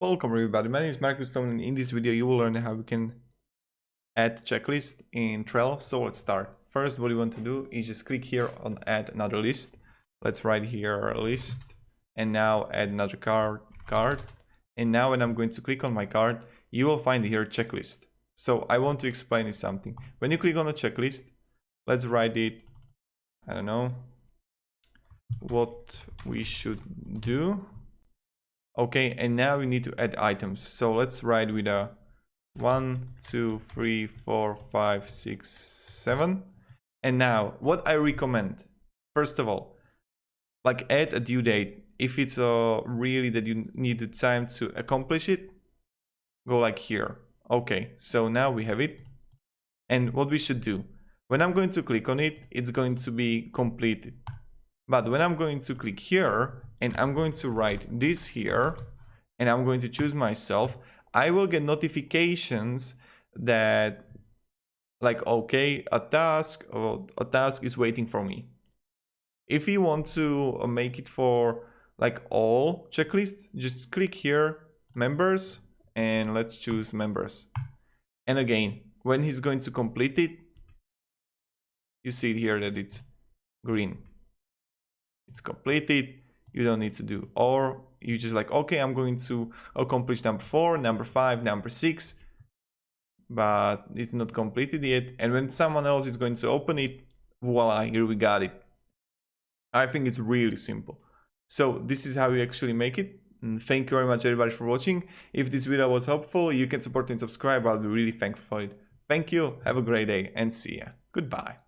Welcome everybody, my name is Marcus Stone, and in this video you will learn how we can add checklist in Trello. So let's start. First, what you want to do is just click here on add another list. Let's write here list, and now add another card. And now when I'm going to click on my card, you will find here checklist. So I want to explain you something. When you click on the checklist, let's write it, I don't know, what we should do. Okay, and now we need to add items. So let's write with a 1, 2, 3, 4, 5, 6, 7. And now what I recommend, first of all, like add a due date. If it's really that you need the time to accomplish it, go like here. Okay, so now we have it. And what we should do, when I'm going to click on it, it's going to be completed. But when I'm going to click here and I'm going to write this here and I'm going to choose myself, I will get notifications that like, okay, a task is waiting for me. If you want to make it for like all checklists, just click here, members, and let's choose members. And again, when he's going to complete it, you see here that it's green. It's completed. You don't need to do, or you just like, okay, I'm going to accomplish number 4, number 5, number 6, but it's not completed yet. And when someone else is going to open it, voila, here we got it. I think it's really simple. So this is how you actually make it. And thank you very much everybody for watching. If this video was helpful, you can support and subscribe. I'll be really thankful for it. Thank you, have a great day, and see ya. Goodbye.